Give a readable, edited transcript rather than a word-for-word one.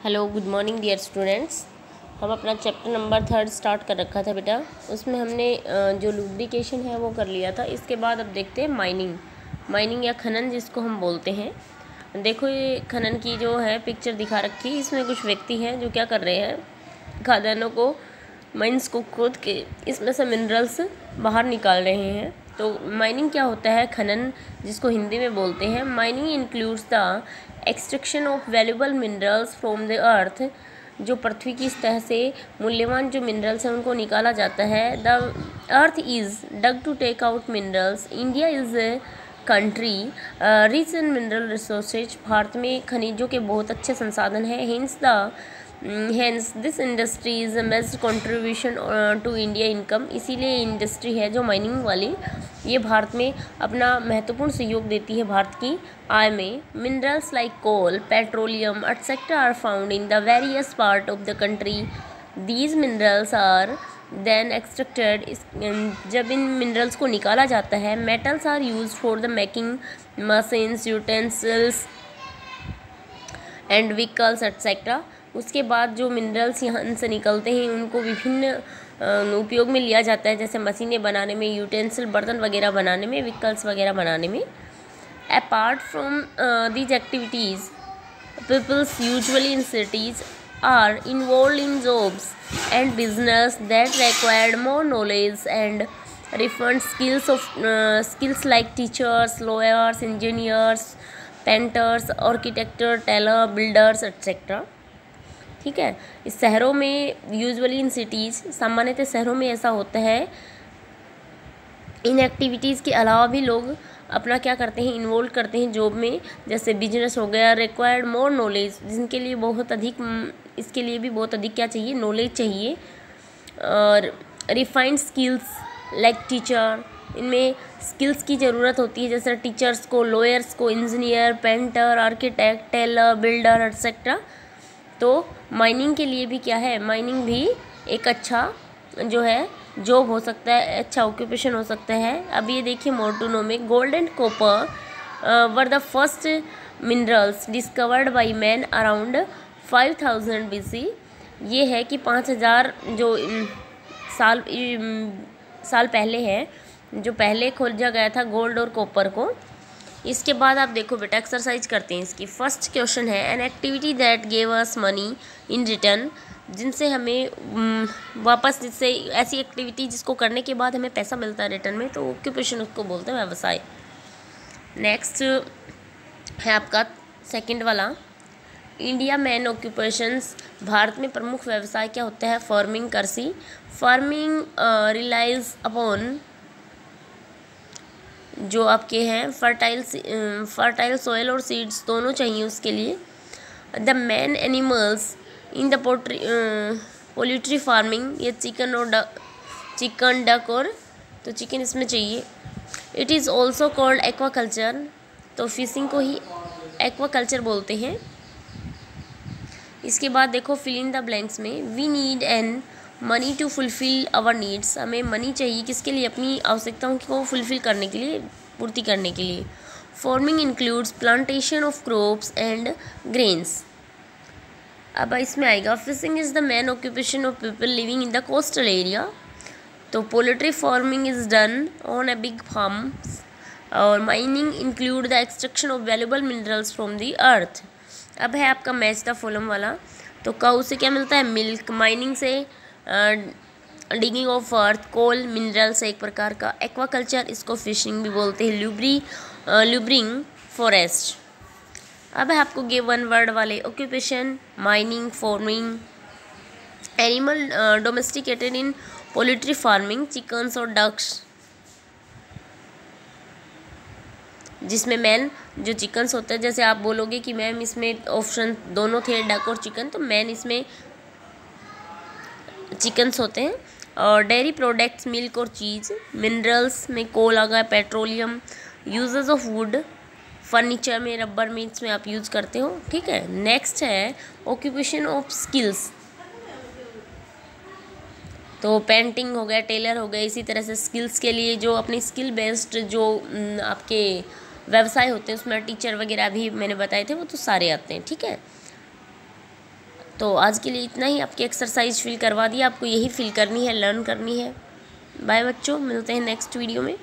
Hello good morning dear students. हम अपना chapter number 3 start कर रखा था बेटा। उसमें हमने जो लुब्रिकेशन है वो कर लिया था। इसके बाद अब देखते हैं माइनिंग या खनन जिसको हम बोलते हैं। देखो ये खनन की जो है पिक्चर दिखा रखी है। इसमें कुछ व्यक्ति हैं जो क्या कर रहे हैं, खदानों को माइंस को खोद के इसमें से मिनरल्स बाहर निकाल रहे हैं। तो माइनिंग क्या होता है, खनन जिसको हिंदी में बोलते हैं। Mining includes the extraction of valuable minerals from the अर्थ। जो पृथ्वी की सतह से मूल्यवान जो मिनरल्स हैं उनको निकाला जाता है। The earth is dug to take out minerals. India is a country rich in mineral resources. Bharat में खनिजों के बहुत अच्छे संसाधन हैं। Hence this industry is a major contribution to India income. इसीलिए इंडस्ट्री है जो माइनिंग वाली, ये भारत में अपना महत्वपूर्ण सहयोग देती है भारत की आय में। Minerals like coal, petroleum etcetera are found in the various part of the country. These minerals are then extracted. जब इन मिनरल्स को निकाला जाता है, metals are use for the making machines, utensils and vehicles etcetera. उसके बाद जो minerals यहाँ से निकलते हैं उनको विभिन्न उपयोग में लिया जाता है, जैसे मशीनें बनाने में, यूटेंसिल बर्तन वगैरह बनाने में, व्हीकल्स वगैरह बनाने में। Apart from these activities, peoples usually in cities are involved in jobs and business that required more knowledge and refined skills like teachers, lawyers, engineers, painters, architects, tailor, builders etc. ठीक है। इस शहरों में usually in cities, सामान्यतः शहरों में ऐसा होता है। इन एक्टिविटीज़ के अलावा भी लोग अपना क्या करते हैं, इन्वॉल्व करते हैं जॉब में, जैसे बिजनेस हो गया। रिक्वायर्ड मोर नॉलेज, जिनके लिए बहुत अधिक, इसके लिए भी बहुत अधिक क्या चाहिए, नॉलेज चाहिए। और रिफाइंड स्किल्स लाइक टीचर, इनमें स्किल्स की ज़रूरत होती है, जैसे टीचर्स को, लॉयर्स को, engineer, painter, architect, tailor, builder etcetera. तो माइनिंग के लिए भी क्या है, माइनिंग भी एक अच्छा जो है जॉब हो सकता है, अच्छा ऑक्यूपेशन हो सकता है। अब ये देखिए मोर्टूनो में gold and copper were the first minerals discovered by man around 5000 BC। ये है कि 5000 जो साल पहले है, जो पहले खोजा गया था गोल्ड और कॉपर को। इसके बाद आप देखो बेटा, एक्सरसाइज करते हैं इसकी। फर्स्ट क्वेश्चन है, an activity that gave us money in return. जिनसे हमें वापस, जिससे ऐसी एक्टिविटी जिसको करने के बाद हमें पैसा मिलता है रिटर्न में, तो ऑक्यूपेशन उसको बोलते हैं व्यवसाय। नेक्स्ट है आपका सेकंड वाला, इंडिया मैन ऑक्यूपेशंस। भारत में प्रमुख व्यवसाय क्या होता है, फार्मिंग, कृषि। फार्मिंग रिलाइज अपॉन जो आपके हैं फर्टाइल सॉइल और सीड्स दोनों चाहिए उसके लिए। The man animals in the poultry farming, ये चिकन और चिकन, डक और तो चिकन इसमें चाहिए। It is also called aquaculture, तो फिशिंग को ही एक्वाकल्चर बोलते हैं। इसके बाद देखो फिल इन द ब्लैंक्स में, we need an money to fulfil our needs. हमें मनी चाहिए किसके लिए, अपनी आवश्यकताओं को फुलफिल करने के लिए, पूर्ति करने के लिए। Farming includes plantation of crops and grains. अब इसमें आएगा, fishing is the main occupation of people living in the coastal area. तो poultry farming is done on a big farm. और mining include the extraction of valuable minerals from the earth. अब है आपका match the following वाला। तो काऊ से क्या मिलता है, मिल्क। माइनिंग से digging of earth, coal, minerals एक प्रकार का। एक्वाकल्चर, इसको फिशिंग भी बोलते हैं। Lumbering forest. अब है आपको गिव वन वर्ड वाले, occupation, mining, farming. Animal domesticated in poultry farming, chickens और डक्स, जिसमें मैन जो चिकन्स होते हैं। जैसे आप बोलोगे कि मैम इसमें ऑप्शन दोनों थे, डक और चिकन, तो मैन इसमें चिकन्स होते हैं। और डेयरी प्रोडक्ट्स, मिल्क और चीज़। मिनरल्स में कोल आ गया, petroleum. Uses of would, furniture में, रबर में, इसमें आप यूज़ करते हो। ठीक है। नेक्स्ट है ऑक्यूपेशन ऑफ स्किल्स, तो पेंटिंग हो गया, टेलर हो गया। इसी तरह से स्किल्स के लिए जो अपनी स्किल बेस्ड जो आपके व्यवसाय होते हैं उसमें टीचर वगैरह भी मैंने बताए थे, वो तो सारे आते हैं। ठीक है। तो आज के लिए इतना ही। आपकी एक्सरसाइज फिल करवा दी, आपको यही फिल करनी है, लर्न करनी है। बाय बच्चों, मिलते हैं नेक्स्ट वीडियो में।